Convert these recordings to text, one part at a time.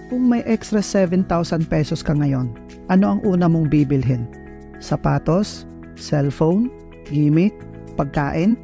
Kung may extra 7,000 pesos ka ngayon, ano ang una mong bibilhin? Sapatos, cellphone, gimmick, pagkain?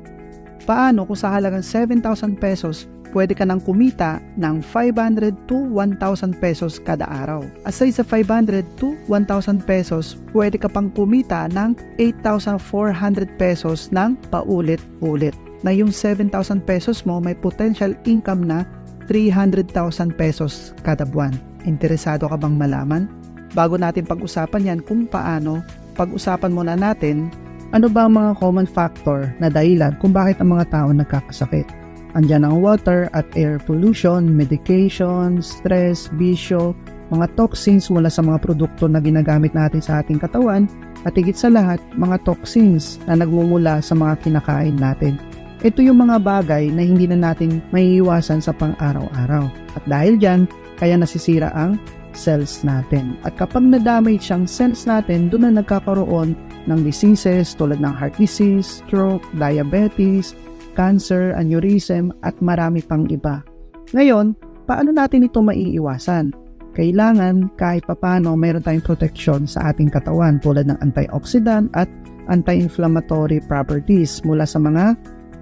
Paano kung sa halagang 7,000 pesos, pwede ka nang kumita ng 500 to 1,000 pesos kada araw? Aside sa 500 to 1,000 pesos, pwede ka pang kumita ng 8,400 pesos ng paulit-ulit. Na yung 7,000 pesos mo may potential income na 300,000 pesos kada buwan. Interesado ka bang malaman? Bago natin pag-usapan yan kung paano, pag-usapan muna natin ano ba ang mga common factor na dahilan kung bakit ang mga tao nagkakasakit. Andyan ang water at air pollution, medication, stress, bisyo, mga toxins mula sa mga produkto na ginagamit natin sa ating katawan, at higit sa lahat, mga toxins na nagmumula sa mga kinakain natin. Ito yung mga bagay na hindi na natin maiiwasan sa pang-araw-araw. At dahil dyan, kaya nasisira ang cells natin. At kapag na-damage ang cells natin, doon na nagkakaroon ng diseases tulad ng heart disease, stroke, diabetes, cancer, aneurysm, at marami pang iba. Ngayon, paano natin ito maiiwasan? Kailangan kahit papano mayroon tayong proteksyon sa ating katawan tulad ng antioxidant at anti-inflammatory properties mula sa mga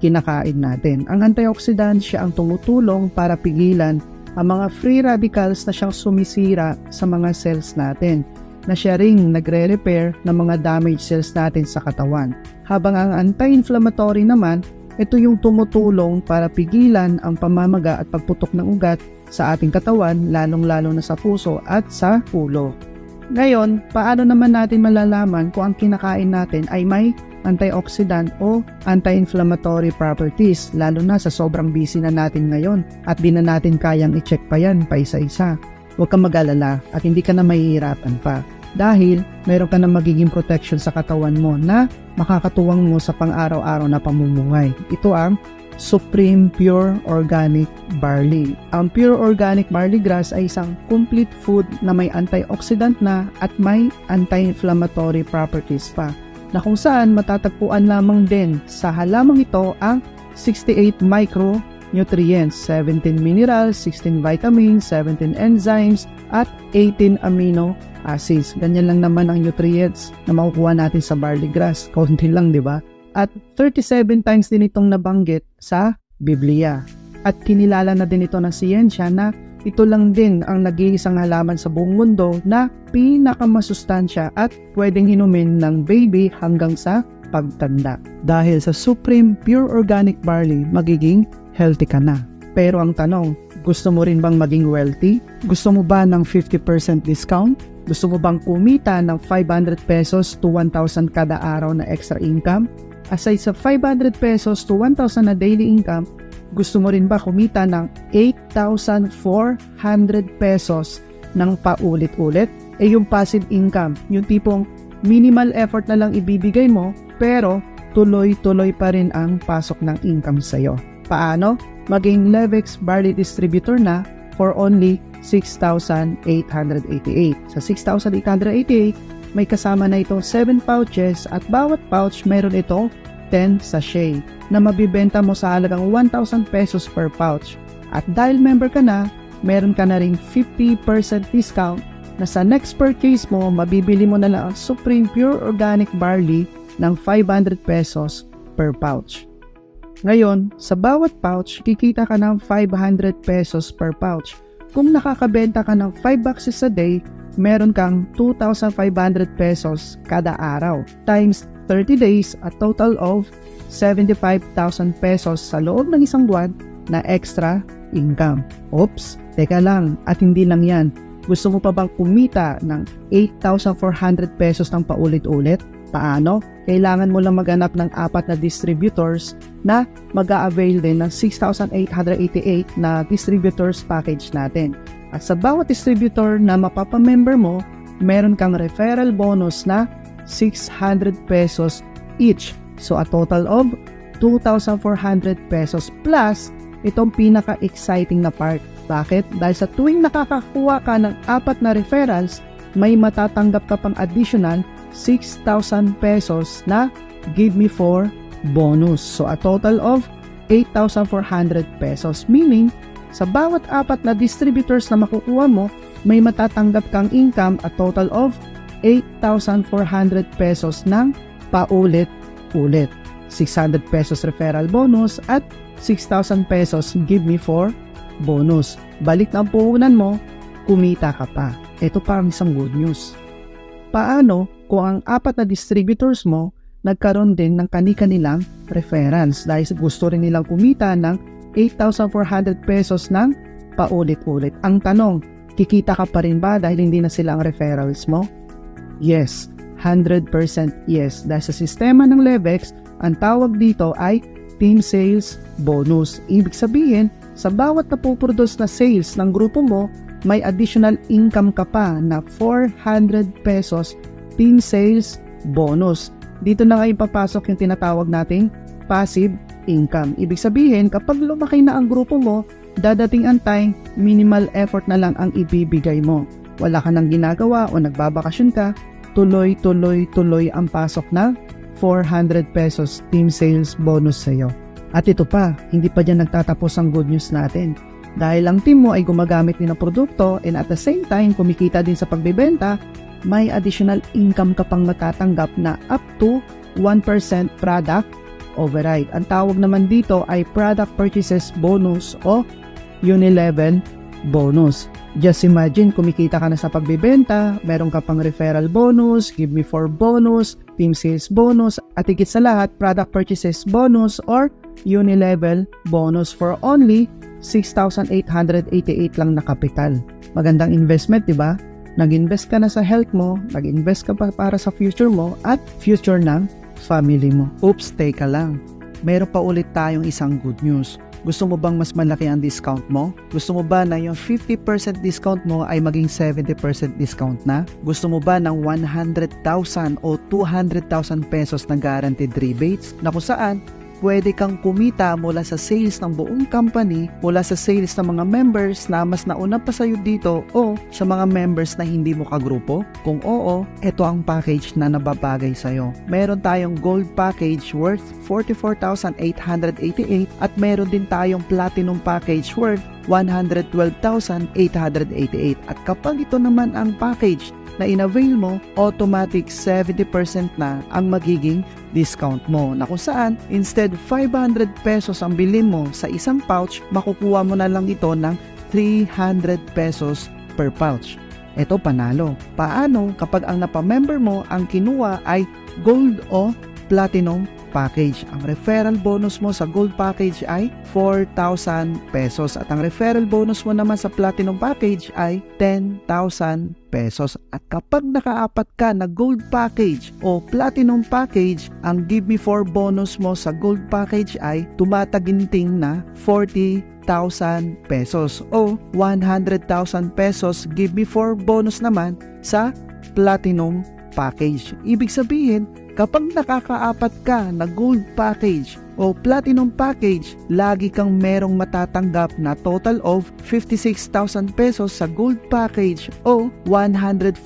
kinakain natin. Ang antioxidant, siya ang tumutulong para pigilan ang mga free radicals na siyang sumisira sa mga cells natin, na siya ring nagre-repair ng mga damaged cells natin sa katawan. Habang ang anti-inflammatory naman, ito yung tumutulong para pigilan ang pamamaga at pagputok ng ugat sa ating katawan, lalong-lalo na sa puso at sa ulo. Ngayon, paano naman natin malalaman kung ang kinakain natin ay may antioxidant o anti-inflammatory properties, lalo na sa sobrang busy na natin ngayon at di na natin kayang i-check pa yan pa isa-isa? Huwag kang mag-alala at hindi ka na mahihirapan pa dahil meron ka na magiging protection sa katawan mo na makakatuwang mo sa pang-araw-araw na pamumuhay. Ito ang Supreme Pure Organic Barley. Ang Pure Organic Barley Grass ay isang complete food na may antioxidant na at may anti-inflammatory properties pa, na kung saan matatagpuan lamang din sa halamang ito ang 68 micronutrients, 17 minerals, 16 vitamins, 17 enzymes, at 18 amino acids. Ganyan lang naman ang nutrients na makukuha natin sa barley grass. Kaunti lang, di ba? At 37 times din itong nabanggit sa Biblia. At kinilala na din ito ng siyensya na ito lang din ang nag-iisang halaman sa buong mundo na pinakamasustansya at pwedeng inumin ng baby hanggang sa pagtanda. Dahil sa Supreme Pure Organic Barley, magiging healthy ka na. Pero ang tanong, gusto mo rin bang maging wealthy? Gusto mo ba ng 50% discount? Gusto mo bang kumita ng 500 pesos to 1,000 kada araw na extra income? Aside sa 500 pesos to 1,000 na daily income, gusto mo rin ba kumita ng 8,400 pesos ng paulit-ulit? Yung passive income, yung tipong minimal effort na lang ibibigay mo, pero tuloy-tuloy pa rin ang pasok ng income sa'yo. Paano? Maging Levex Barley Distributor na for only 6,888. Sa 6,888, may kasama na itong 7 pouches at bawat pouch mayroon itong 10 sachet na mabibenta mo sa halagang 1,000 pesos per pouch. At dahil member ka na, meron ka na ring 50% discount na sa next purchase mo, mabibili mo na lang ang Supreme Pure Organic Barley ng 500 pesos per pouch. Ngayon, sa bawat pouch, kikita ka ng 500 pesos per pouch. Kung nakakabenta ka ng 5 boxes a day, meron kang 2,500 pesos kada araw times 30 days, a total of 75,000 pesos sa loob ng isang buwan na extra income. Oops, teka lang, at hindi lang yan. Gusto mo pa bang kumita ng 8,400 pesos ng paulit-ulit? Paano? Kailangan mo lang maghanap ng 4 na distributors na mag-a-avail din ng 6,888 na distributors package natin. At sa bawat distributor na mapapamember mo, meron kang referral bonus na 600 pesos each. So a total of 2,400 pesos plus itong pinaka-exciting na part. Bakit? Dahil sa tuwing nakakakuha ka ng 4 na referrals, may matatanggap ka pang additional 6,000 pesos na Give Me 4 bonus. So a total of 8,400 pesos. Meaning, sa bawat 4 na distributors na makukuha mo, may matatanggap kang income a total of 8,400 pesos ng paulit-ulit. 600 pesos referral bonus at 6,000 pesos give me for bonus. Balik na ang puhunan mo, kumita ka pa. Ito pa ang isang good news. Paano kung ang 4 na distributors mo nagkaroon din ng kani-kanilang referrals dahil gusto rin nilang kumita ng 8,400 pesos ng paulit-ulit? Ang tanong, kikita ka pa rin ba dahil hindi na sila ang referrals mo? Yes, 100% yes. Dahil sa sistema ng Levex, ang tawag dito ay team sales bonus. Ibig sabihin, sa bawat napuproduce na sales ng grupo mo, may additional income ka pa na 400 pesos team sales bonus. Dito na ngayon papasok yung tinatawag nating passive income. Ibig sabihin, kapag lumaki na ang grupo mo, dadating ang time, minimal effort na lang ang ibibigay mo. Wala ka nang ginagawa o nagbabakasyon ka, tuloy ang pasok na 400 pesos team sales bonus sa'yo. At ito pa, hindi pa dyan nagtatapos ang good news natin. Dahil ang team mo ay gumagamit din ng produkto and at the same time kumikita din sa pagbebenta, may additional income ka pang matatanggap na up to 1% product override. Ang tawag naman dito ay product purchases bonus o unilevel bonus. Just imagine, kumikita ka na sa pagbebenta, meron ka pang referral bonus, give me for bonus, team sales bonus, at higit sa lahat, product purchases bonus or unilevel bonus for only 6,888 lang na kapital. Magandang investment, di ba? Nag-invest ka na sa health mo, nag-invest ka pa para sa future mo at future ng family mo. Oops, teka lang. Meron pa ulit tayong isang good news. Gusto mo bang mas malaki ang discount mo? Gusto mo ba na yung 50% discount mo ay maging 70% discount na? Gusto mo ba ng 100,000 o 200,000 pesos na guaranteed rebates na kung saan pwede kang kumita mula sa sales ng buong company, mula sa sales ng mga members na mas nauna pa sa'yo dito o sa mga members na hindi mo kagrupo? Kung oo, ito ang package na nababagay sa'yo. Meron tayong gold package worth 44,888 at meron din tayong platinum package worth 112,888. At kapag ito naman ang package na in-avail mo, automatic 70% na ang magiging discount mo, na kung saan instead 500 pesos ang bilhin mo sa isang pouch, makukuha mo na lang ito ng 300 pesos per pouch. Ito panalo. Paano kapag ang napamember mo ang kinuha ay gold o platinum package? Ang referral bonus mo sa gold package ay 4,000 pesos at ang referral bonus mo naman sa platinum package ay 10,000 pesos. At kapag nakaapat ka na gold package o platinum package, ang give me 4 bonus mo sa gold package ay tumataginting na 40,000 pesos o 100,000 pesos give me 4 bonus naman sa platinum package. Ibig sabihin, kapag nakakaapat ka na gold package o platinum package, lagi kang merong matatanggap na total of 56,000 pesos sa gold package o 140,000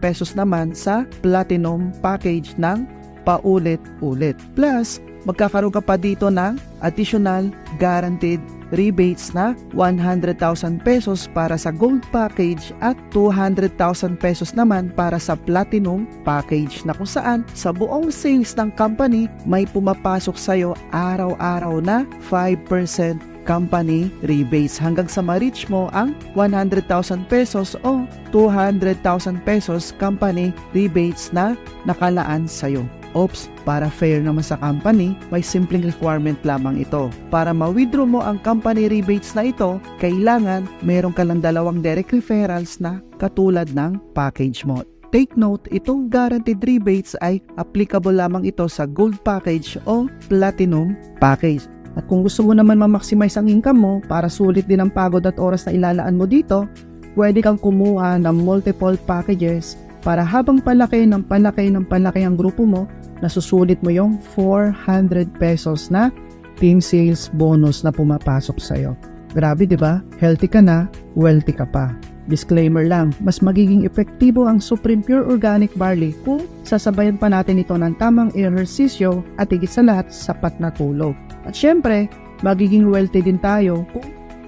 pesos naman sa platinum package ng paulit-ulit. Plus, magkakaroon ka pa dito ng additional guaranteed rebates na 100,000 pesos para sa gold package at 200,000 pesos naman para sa platinum package, na kung saan sa buong sales ng company may pumapasok sa'yo araw-araw na 5% company rebates hanggang sa ma-reach mo ang 100,000 pesos o 200,000 pesos company rebates na nakalaan sa'yo. Oops, para fair naman sa company, may simpleng requirement lamang ito. Para ma-withdraw mo ang company rebates na ito, kailangan meron ka lang 2 direct referrals na katulad ng package mo. Take note, itong guaranteed rebates ay applicable lamang ito sa gold package o platinum package. At kung gusto mo naman ma-maximize ang income mo para sulit din ang pagod at oras na ilalaan mo dito, pwede kang kumuha ng multiple packages para habang palaki ng palaki ang grupo mo, nasusulit mo yung 400 pesos na team sales bonus na pumapasok sa'yo. Grabe, di ba? Healthy ka na, wealthy ka pa. Disclaimer lang, mas magiging epektibo ang Supreme Pure Organic Barley kung sasabayan pa natin ito ng tamang ehersisyo at higit sa lahat, sapat na tulog. At syempre, magiging wealthy din tayo kung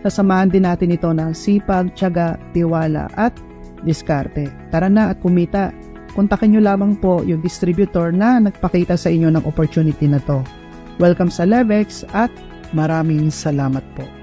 Sasamahan din natin ito ng sipag, tiyaga, tiwala at diskarte. Tara na at kumita. Kontakin nyo lamang po yung distributor na nagpakita sa inyo ng opportunity na to. Welcome sa Levex at maraming salamat po.